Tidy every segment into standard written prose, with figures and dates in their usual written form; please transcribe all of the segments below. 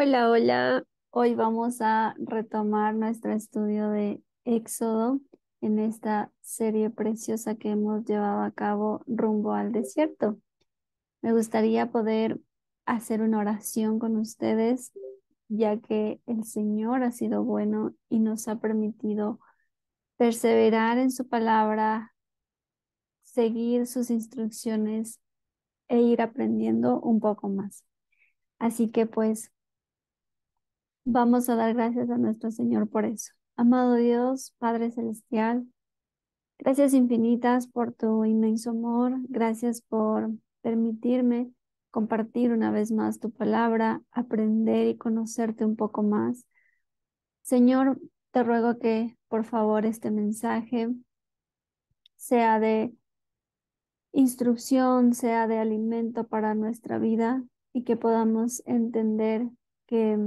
Hola, hola. Hoy vamos a retomar nuestro estudio de Éxodo en esta serie preciosa que hemos llevado a cabo rumbo al desierto. Me gustaría poder hacer una oración con ustedes, ya que el Señor ha sido bueno y nos ha permitido perseverar en su palabra, seguir sus instrucciones e ir aprendiendo un poco más. Así que pues vamos a dar gracias a nuestro Señor por eso. Amado Dios, Padre Celestial, gracias infinitas por tu inmenso amor. Gracias por permitirme compartir una vez más tu palabra, aprender y conocerte un poco más. Señor, te ruego que por favor este mensaje sea de instrucción, sea de alimento para nuestra vida y que podamos entender que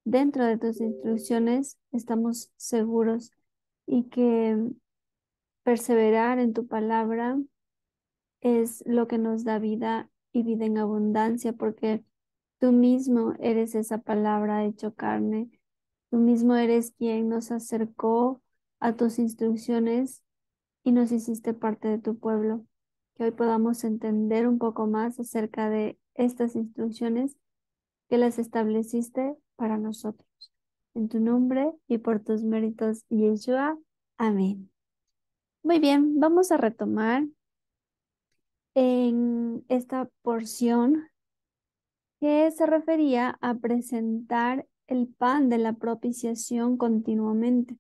dentro de tus instrucciones estamos seguros y que perseverar en tu palabra es lo que nos da vida y vida en abundancia, porque tú mismo eres esa palabra hecho carne, tú mismo eres quien nos acercó a tus instrucciones y nos hiciste parte de tu pueblo. Que hoy podamos entender un poco más acerca de estas instrucciones que las estableciste para nosotros. En tu nombre y por tus méritos, Yeshua. Amén. Muy bien, vamos a retomar en esta porción que se refería a presentar el pan de la propiciación continuamente.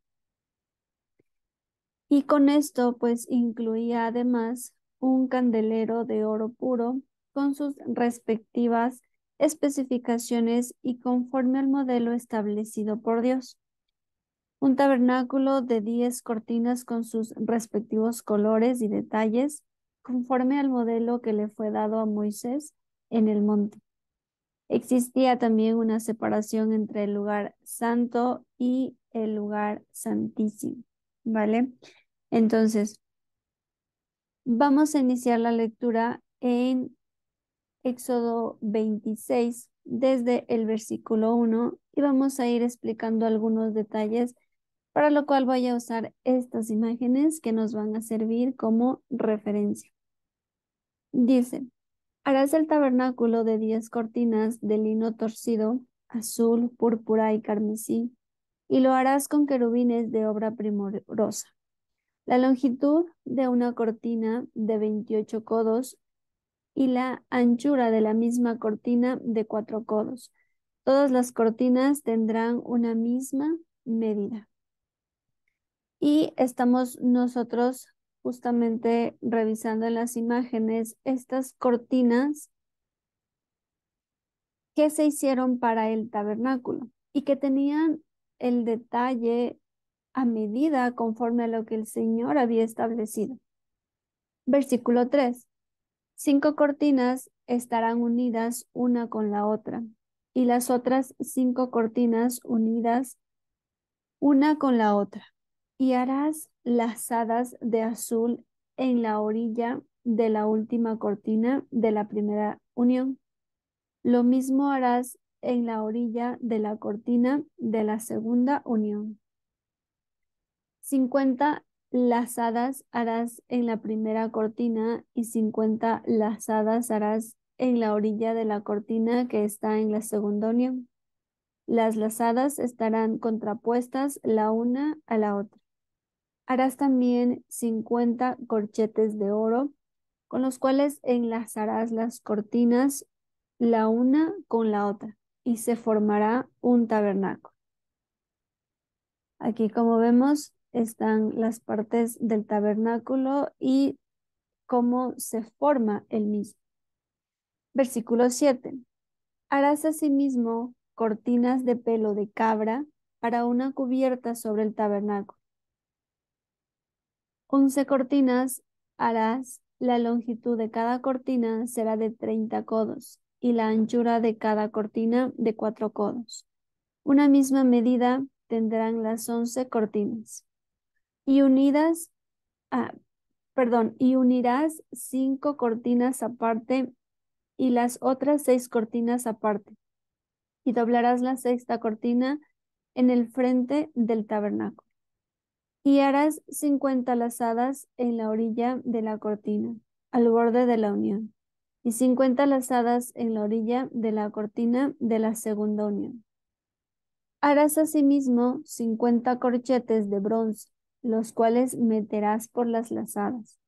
Y con esto, pues, incluía además un candelero de oro puro con sus respectivas especificaciones y conforme al modelo establecido por Dios. Un tabernáculo de 10 cortinas con sus respectivos colores y detalles, conforme al modelo que le fue dado a Moisés en el monte. Existía también una separación entre el lugar santo y el lugar santísimo, ¿vale? Entonces, vamos a iniciar la lectura en Éxodo 26, desde el versículo 1, y vamos a ir explicando algunos detalles, para lo cual voy a usar estas imágenes que nos van a servir como referencia. Dice, harás el tabernáculo de 10 cortinas de lino torcido, azul, púrpura y carmesí, y lo harás con querubines de obra primorosa. La longitud de una cortina de 28 codos y la anchura de la misma cortina de 4 codos. Todas las cortinas tendrán una misma medida. Y estamos nosotros justamente revisando en las imágenes estas cortinas que se hicieron para el tabernáculo y que tenían el detalle a medida conforme a lo que el Señor había establecido. Versículo 3. 5 cortinas estarán unidas una con la otra, y las otras 5 cortinas unidas una con la otra. Y harás lazadas de azul en la orilla de la última cortina de la primera unión. Lo mismo harás en la orilla de la cortina de la segunda unión. 50 lazadas harás en la primera cortina y 50 lazadas harás en la orilla de la cortina que está en la segunda unión. Las lazadas estarán contrapuestas la una a la otra. Harás también 50 corchetes de oro, con los cuales enlazarás las cortinas la una con la otra, y se formará un tabernáculo. Aquí, como vemos, están las partes del tabernáculo y cómo se forma el mismo. Versículo 7. Harás asimismo cortinas de pelo de cabra para una cubierta sobre el tabernáculo. 11 cortinas harás, la longitud de cada cortina será de 30 codos y la anchura de cada cortina de 4 codos. Una misma medida tendrán las 11 cortinas. Y unidas, ah, y unirás 5 cortinas aparte y las otras 6 cortinas aparte. y doblarás la sexta cortina en el frente del tabernáculo. Y harás 50 lazadas en la orilla de la cortina, al borde de la unión, y 50 lazadas en la orilla de la cortina de la segunda unión. Harás asimismo 50 corchetes de bronce, los cuales meterás por las lazadas,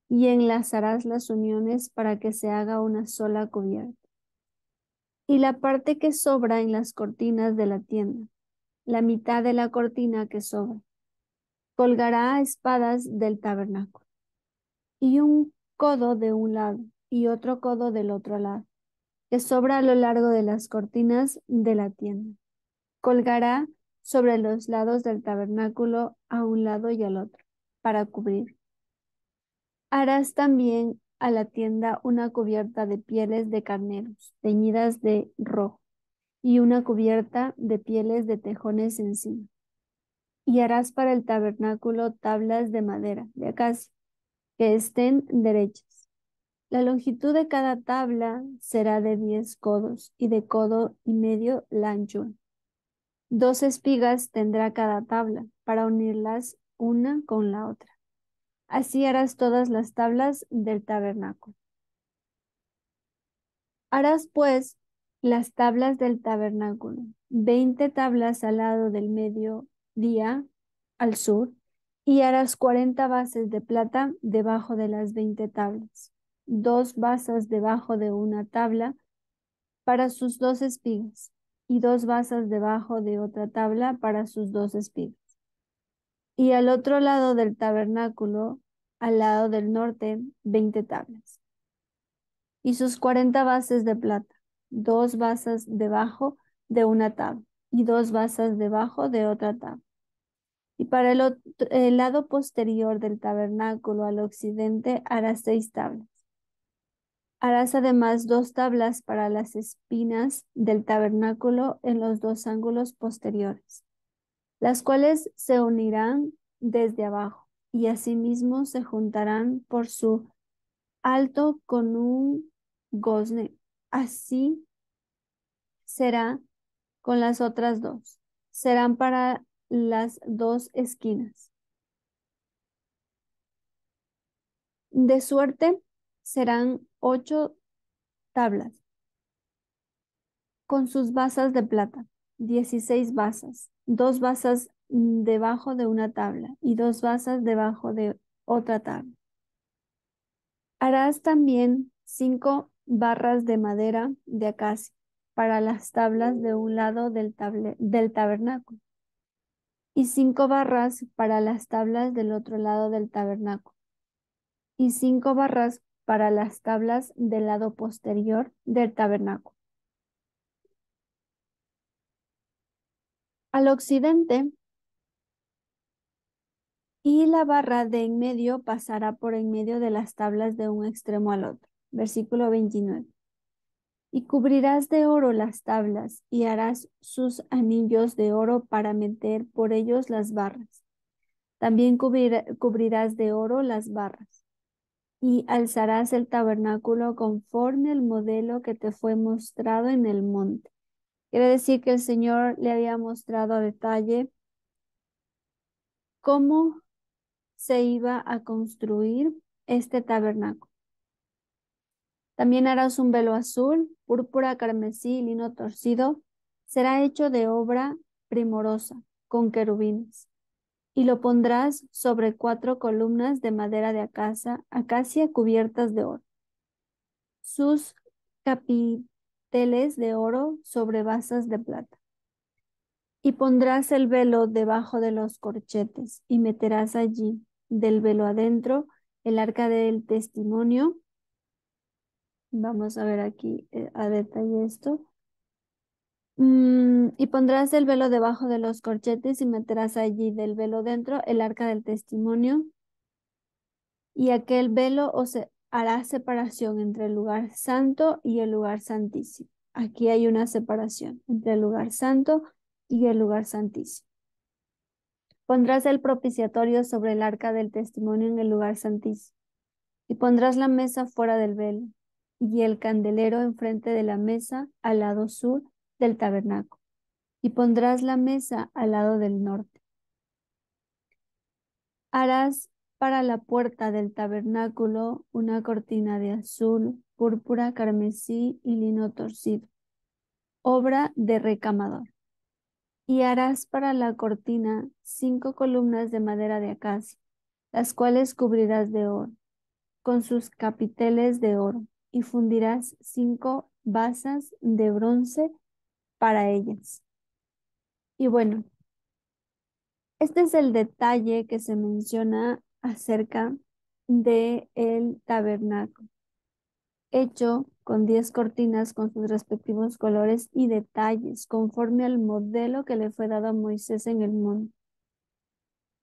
y enlazarás las uniones para que se haga una sola cubierta. Y la parte que sobra en las cortinas de la tienda, la mitad de la cortina que sobra, colgará a espadas del tabernáculo, y un codo de un lado y otro codo del otro lado, que sobra a lo largo de las cortinas de la tienda. Colgará sobre los lados del tabernáculo a un lado y al otro, para cubrir. Harás también a la tienda una cubierta de pieles de carneros, teñidas de rojo, y una cubierta de pieles de tejones encima. Y harás para el tabernáculo tablas de madera, de acacia, que estén derechas. La longitud de cada tabla será de 10 codos, y de codo y medio la anchura. 2 espigas tendrá cada tabla, para unirlas una con la otra. Así harás todas las tablas del tabernáculo. Harás pues las tablas del tabernáculo, 20 tablas al lado del mediodía al sur, y harás 40 bases de plata debajo de las 20 tablas, 2 basas debajo de una tabla para sus 2 espigas, y 2 basas debajo de otra tabla para sus 2 espigas. Y al otro lado del tabernáculo, al lado del norte, 20 tablas y sus 40 bases de plata, 2 basas debajo de una tabla y 2 basas debajo de otra tabla. Y para el lado posterior del tabernáculo al occidente harás 6 tablas. Harás además 2 tablas para las espinas del tabernáculo en los 2 ángulos posteriores, las cuales se unirán desde abajo y asimismo se juntarán por su alto con un gozne. Así será con las otras 2. Serán para las 2 esquinas. De suerte serán 8 tablas con sus basas de plata, 16 basas, 2 basas debajo de una tabla y 2 basas debajo de otra tabla. Harás también 5 barras de madera de acacia para las tablas de un lado del tabernáculo y 5 barras para las tablas del otro lado del tabernáculo y 5 barras para las tablas del lado posterior del tabernáculo. Al occidente, y la barra de en medio pasará por en medio de las tablas de un extremo al otro. Versículo 29. Y cubrirás de oro las tablas y harás sus anillos de oro para meter por ellos las barras. También cubrirás de oro las barras. Y alzarás el tabernáculo conforme al modelo que te fue mostrado en el monte. Quiere decir que el Señor le había mostrado a detalle cómo se iba a construir este tabernáculo. También harás un velo azul, púrpura, carmesí, lino torcido. Será hecho de obra primorosa, con querubines. Y lo pondrás sobre 4 columnas de madera de acacia cubiertas de oro. Sus capiteles de oro sobre basas de plata. Y pondrás el velo debajo de los corchetes y meterás allí, del velo adentro, el arca del testimonio. Vamos a ver aquí a detalle esto. Y pondrás el velo debajo de los corchetes y meterás allí del velo dentro el arca del testimonio. Y aquel velo hará separación entre el lugar santo y el lugar santísimo. Aquí hay una separación entre el lugar santo y el lugar santísimo. Pondrás el propiciatorio sobre el arca del testimonio en el lugar santísimo. Y pondrás la mesa fuera del velo y el candelero enfrente de la mesa al lado sur del tabernáculo y pondrás la mesa al lado del norte. Harás para la puerta del tabernáculo una cortina de azul, púrpura, carmesí y lino torcido, obra de recamador. Y harás para la cortina 5 columnas de madera de acacia, las cuales cubrirás de oro, con sus capiteles de oro, y fundirás 5 basas de bronce para ellas. Y bueno, este es el detalle que se menciona acerca de el tabernáculo, hecho con 10 cortinas con sus respectivos colores y detalles, conforme al modelo que le fue dado a Moisés en el monte.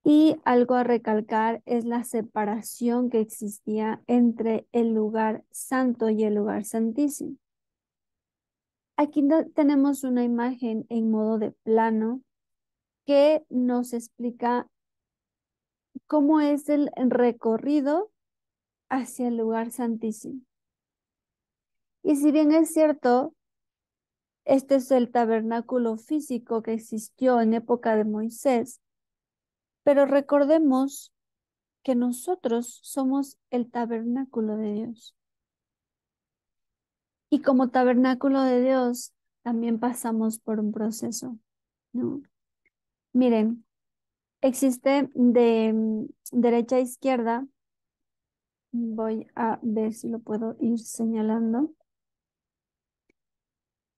Y algo a recalcar es la separación que existía entre el lugar santo y el lugar santísimo. Aquí tenemos una imagen en modo de plano que nos explica cómo es el recorrido hacia el lugar santísimo. Y si bien es cierto, este es el tabernáculo físico que existió en época de Moisés, pero recordemos que nosotros somos el tabernáculo de Dios. Y como tabernáculo de Dios, también pasamos por un proceso, ¿no? Miren, existe de derecha a izquierda, voy a ver si lo puedo ir señalando.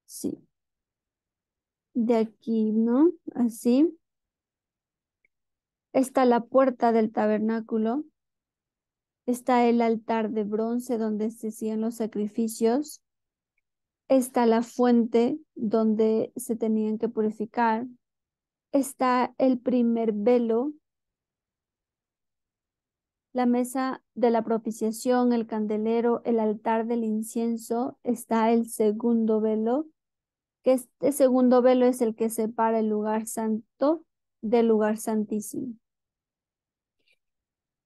Sí, de aquí, ¿no? Así. Está la puerta del tabernáculo, está el altar de bronce donde se hacían los sacrificios, está la fuente donde se tenían que purificar, está el primer velo, la mesa de la propiciación, el candelero, el altar del incienso, está el segundo velo, que este segundo velo es el que separa el lugar santo del lugar santísimo.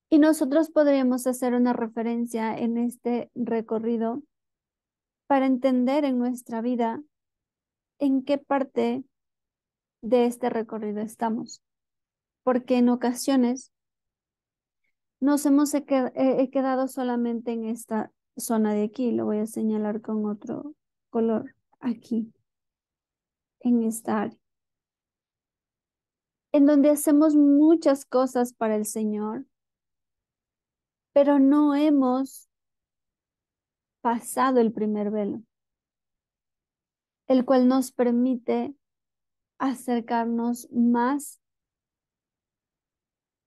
Y nosotros podríamos hacer una referencia en este recorrido para entender en nuestra vida en qué parte de este recorrido estamos, porque en ocasiones nos hemos quedado solamente en esta zona de aquí, lo voy a señalar con otro color aquí, en esta área, en donde hacemos muchas cosas para el Señor, pero no hemos pasado el primer velo, el cual nos permite acercarnos más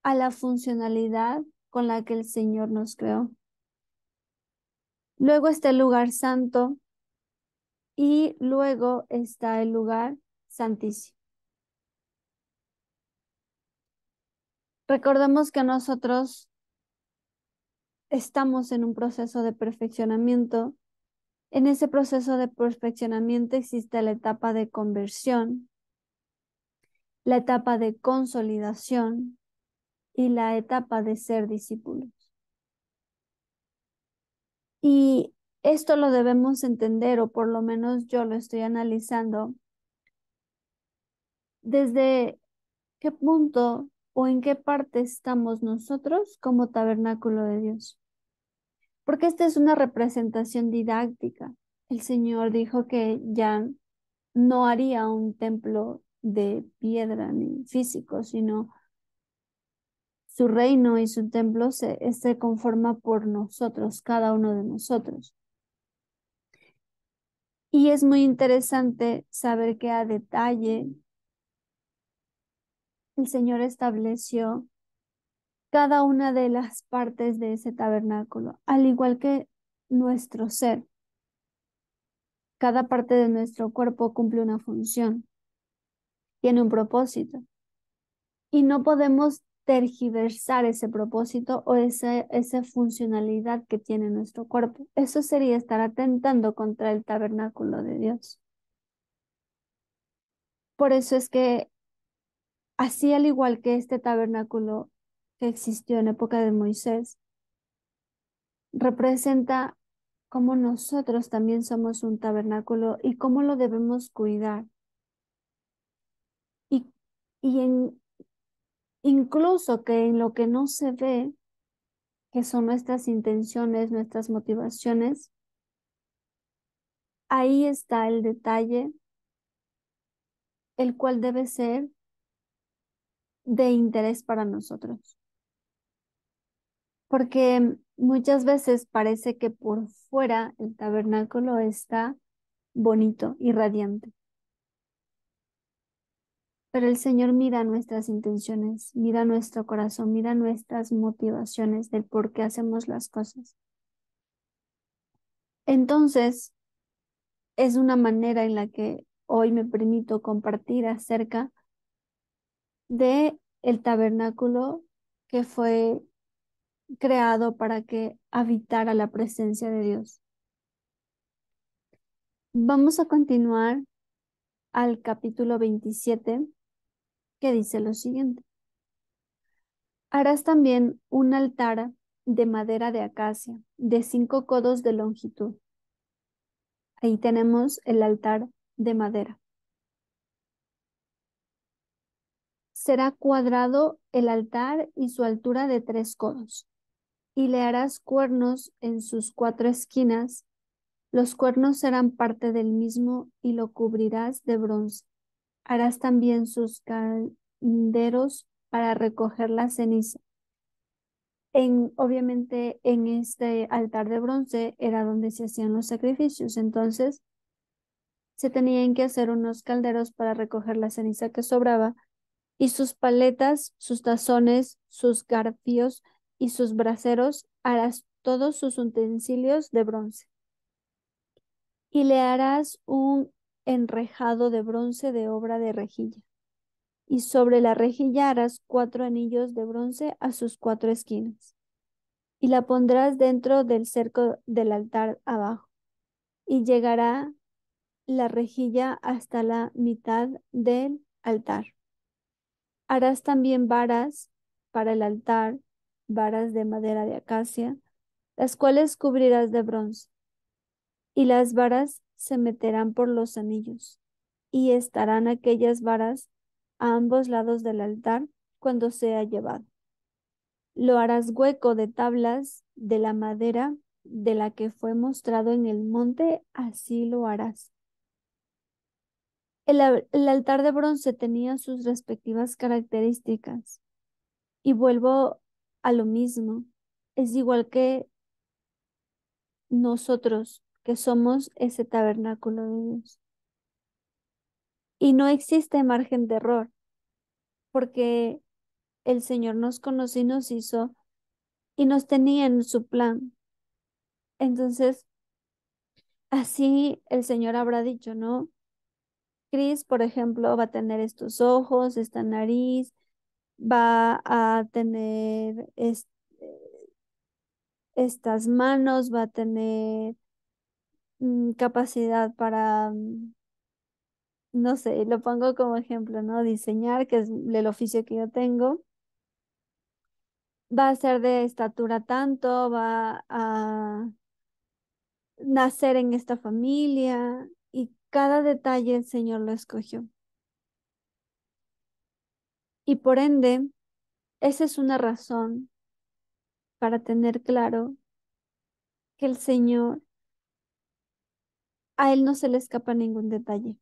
a la funcionalidad con la que el Señor nos creó. Luego está el lugar santo y luego está el lugar santísimo. Recordemos que nosotros estamos en un proceso de perfeccionamiento. En ese proceso de perfeccionamiento existe la etapa de conversión, la etapa de consolidación y la etapa de ser discípulos. Y esto lo debemos entender, o por lo menos yo lo estoy analizando, desde qué punto o en qué parte estamos nosotros como tabernáculo de Dios. Porque esta es una representación didáctica. El Señor dijo que ya no haría un templo de piedra ni físico, sino su reino y su templo se conforma por nosotros, cada uno de nosotros. Y es muy interesante saber que a detalle el Señor estableció cada una de las partes de ese tabernáculo, al igual que nuestro ser. Cada parte de nuestro cuerpo cumple una función, tiene un propósito, y no podemos tergiversar ese propósito o esa funcionalidad que tiene nuestro cuerpo. Eso sería estar atentando contra el tabernáculo de Dios. Por eso es que, así al igual que este tabernáculo que existió en época de Moisés, representa cómo nosotros también somos un tabernáculo y cómo lo debemos cuidar. Y, y incluso que en lo que no se ve, que son nuestras intenciones, nuestras motivaciones, ahí está el detalle, el cual debe ser de interés para nosotros. Porque muchas veces parece que por fuera el tabernáculo está bonito y radiante, pero el Señor mira nuestras intenciones, mira nuestro corazón, mira nuestras motivaciones del por qué hacemos las cosas. Entonces, es una manera en la que hoy me permito compartir acerca de el tabernáculo que fue creado para que habitara la presencia de Dios. Vamos a continuar al capítulo 27, que dice lo siguiente. Harás también un altar de madera de acacia, de 5 codos de longitud. Ahí tenemos el altar de madera. Será cuadrado el altar y su altura de 3 codos. Y le harás cuernos en sus 4 esquinas. Los cuernos serán parte del mismo y lo cubrirás de bronce. Harás también sus calderos para recoger la ceniza. Obviamente en este altar de bronce era donde se hacían los sacrificios, entonces se tenían que hacer unos calderos para recoger la ceniza que sobraba y sus paletas, sus tazones, sus garfios y sus braseros harás todos sus utensilios de bronce. Y le harás un enrejado de bronce de obra de rejilla. Y sobre la rejilla harás 4 anillos de bronce a sus 4 esquinas. Y la pondrás dentro del cerco del altar abajo. Y llegará la rejilla hasta la mitad del altar. Harás también varas para el altar, varas de madera de acacia, las cuales cubrirás de bronce. Y las varas se meterán por los anillos, y estarán aquellas varas a ambos lados del altar cuando sea llevado. Lo harás hueco de tablas de la madera de la que fue mostrado en el monte, así lo harás. El altar de bronce tenía sus respectivas características. Y vuelvo a lo mismo. Es igual que nosotros, que somos ese tabernáculo de Dios. Y no existe margen de error, porque el Señor nos conoció y nos hizo y nos tenía en su plan. Entonces, así el Señor habrá dicho, ¿no? Cris, por ejemplo, va a tener estos ojos, esta nariz, va a tener estas manos, va a tener capacidad para, no sé, lo pongo como ejemplo, ¿no? Diseñar, que es el oficio que yo tengo. Va a ser de estatura tanto, va a nacer en esta familia y cada detalle el Señor lo escogió. Y por ende, esa es una razón para tener claro que el Señor, a Él no se le escapa ningún detalle.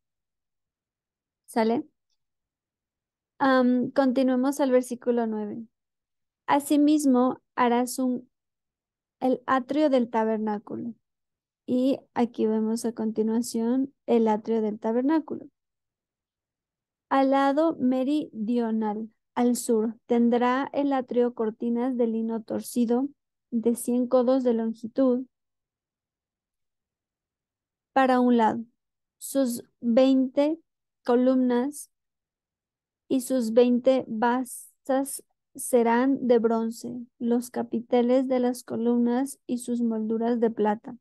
¿Sale? Continuemos al versículo 9. Asimismo, harás el atrio del tabernáculo. Y aquí vemos a continuación el atrio del tabernáculo. Al lado meridional, al sur, tendrá el atrio cortinas de lino torcido de 100 codos de longitud para un lado, sus 20 columnas y sus 20 basas serán de bronce, los capiteles de las columnas y sus molduras de plata.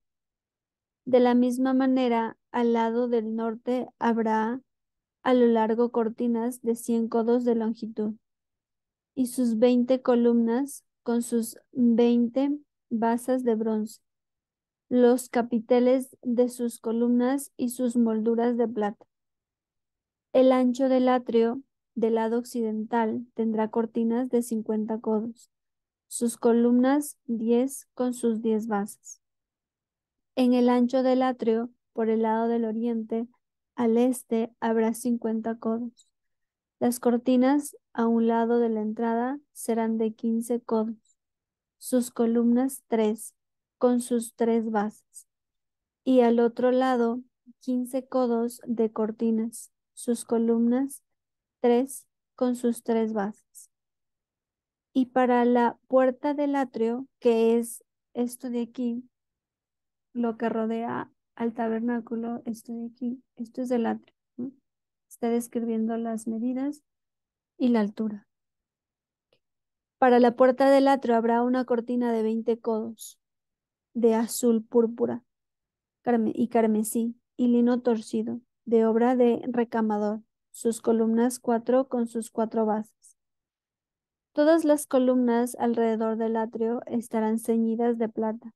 De la misma manera, al lado del norte habrá a lo largo cortinas de 100 codos de longitud y sus 20 columnas con sus 20 basas de bronce. los capiteles de sus columnas y sus molduras de plata. El ancho del atrio del lado occidental tendrá cortinas de 50 codos, sus columnas 10 con sus 10 bases. En el ancho del atrio, por el lado del oriente, al este habrá 50 codos. Las cortinas a un lado de la entrada serán de 15 codos, sus columnas 3 con sus 3 bases. Y al otro lado 15 codos de cortinas, sus columnas 3 con sus 3 bases. Y para la puerta del atrio, que es esto de aquí, lo que rodea al tabernáculo, esto de aquí, esto es el atrio, ¿no? Está describiendo las medidas y la altura. Para la puerta del atrio habrá una cortina de 20 codos de azul púrpura y carmesí y lino torcido, de obra de recamador, sus columnas 4 con sus 4 bases. Todas las columnas alrededor del atrio estarán ceñidas de plata,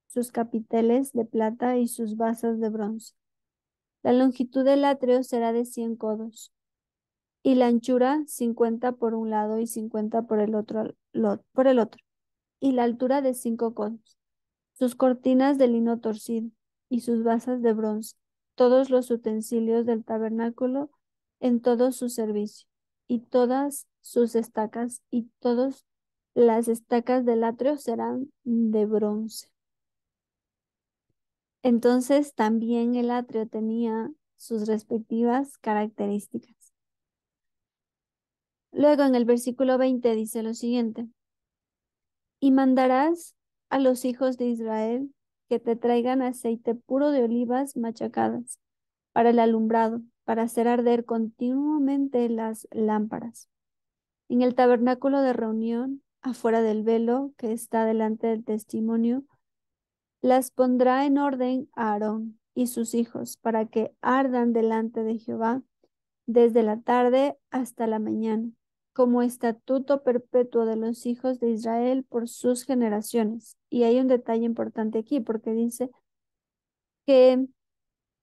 sus capiteles de plata y sus basas de bronce. La longitud del atrio será de 100 codos y la anchura 50 por un lado y 50 por el otro, y la altura de 5 codos. Sus cortinas de lino torcido y sus basas de bronce, todos los utensilios del tabernáculo en todo su servicio, y todas sus estacas y todas las estacas del atrio serán de bronce. Entonces también el atrio tenía sus respectivas características. Luego en el versículo 20 dice lo siguiente: y mandarás a los hijos de Israel que te traigan aceite puro de olivas machacadas para el alumbrado, para hacer arder continuamente las lámparas. En el tabernáculo de reunión, afuera del velo que está delante del testimonio, las pondrá en orden a Aarón y sus hijos para que ardan delante de Jehová desde la tarde hasta la mañana, como estatuto perpetuo de los hijos de Israel por sus generaciones. Y hay un detalle importante aquí, porque dice que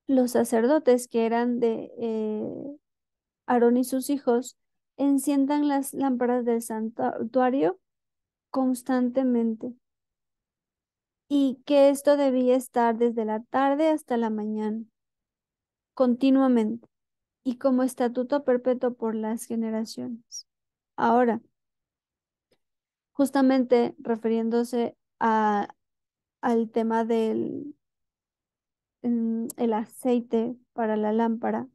los sacerdotes que eran de Aarón y sus hijos enciendan las lámparas del santuario constantemente, y que esto debía estar desde la tarde hasta la mañana, continuamente, y como estatuto perpetuo por las generaciones. Ahora, justamente refiriéndose al tema del el aceite para la lámpara,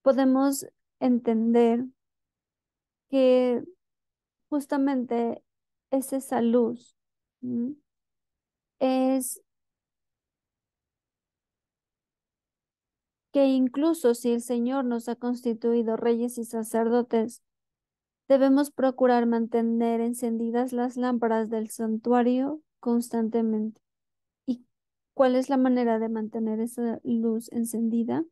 podemos entender que justamente es esa luz, ¿m? Es que incluso si el Señor nos ha constituido reyes y sacerdotes, debemos procurar mantener encendidas las lámparas del santuario constantemente. ¿Y cuál es la manera de mantener esa luz encendida?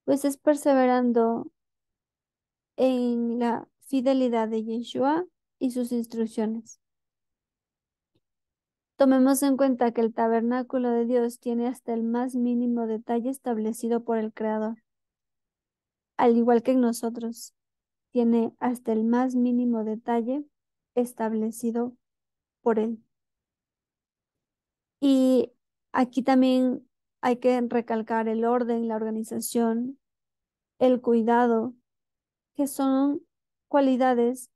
Pues es perseverando en la fidelidad de Yeshua y sus instrucciones. Tomemos en cuenta que el tabernáculo de Dios tiene hasta el más mínimo detalle establecido por el Creador, al igual que en nosotros, tiene hasta el más mínimo detalle establecido por Él. Y aquí también hay que recalcar el orden, la organización, el cuidado, que son cualidades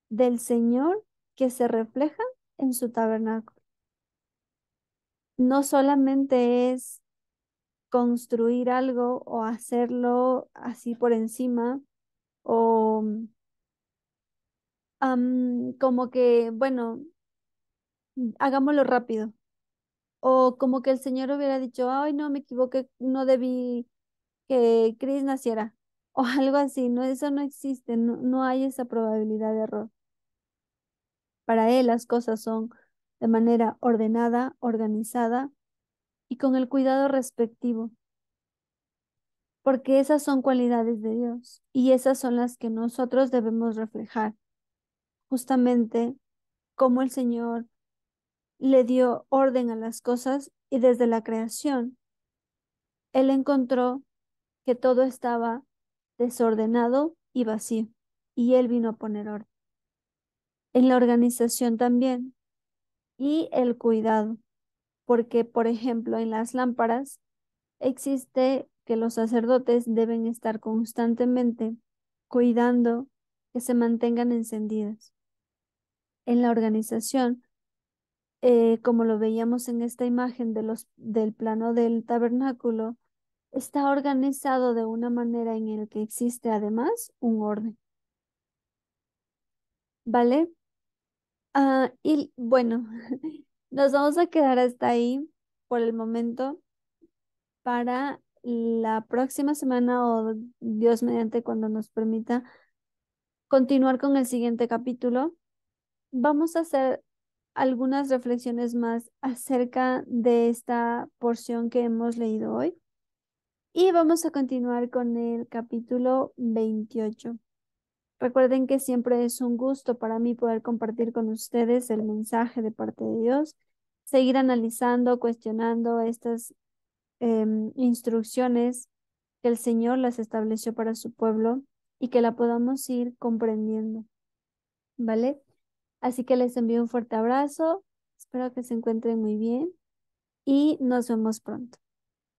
del Señor que se reflejan en su tabernáculo. No solamente es construir algo o hacerlo así por encima o como que, bueno, hagámoslo rápido. O como que el Señor hubiera dicho, ay, no, me equivoqué, no debí que Chris naciera. O algo así, no, eso no existe, no, no hay esa probabilidad de error. Para Él las cosas son de manera ordenada, organizada y con el cuidado respectivo, porque esas son cualidades de Dios y esas son las que nosotros debemos reflejar, justamente como el Señor le dio orden a las cosas y desde la creación, él encontró que todo estaba desordenado y vacío y él vino a poner orden. En la organización también y el cuidado, porque por ejemplo en las lámparas existe que los sacerdotes deben estar constantemente cuidando que se mantengan encendidas. En la organización, como lo veíamos en esta imagen del plano del tabernáculo, está organizado de una manera en el que existe además un orden, ¿vale? Y bueno, nos vamos a quedar hasta ahí por el momento. Para la próxima semana o Dios mediante cuando nos permita continuar con el siguiente capítulo, vamos a hacer algunas reflexiones más acerca de esta porción que hemos leído hoy y vamos a continuar con el capítulo 28. Recuerden que siempre es un gusto para mí poder compartir con ustedes el mensaje de parte de Dios, seguir analizando, cuestionando estas instrucciones que el Señor las estableció para su pueblo y que la podamos ir comprendiendo, ¿vale? Así que les envío un fuerte abrazo, espero que se encuentren muy bien y nos vemos pronto.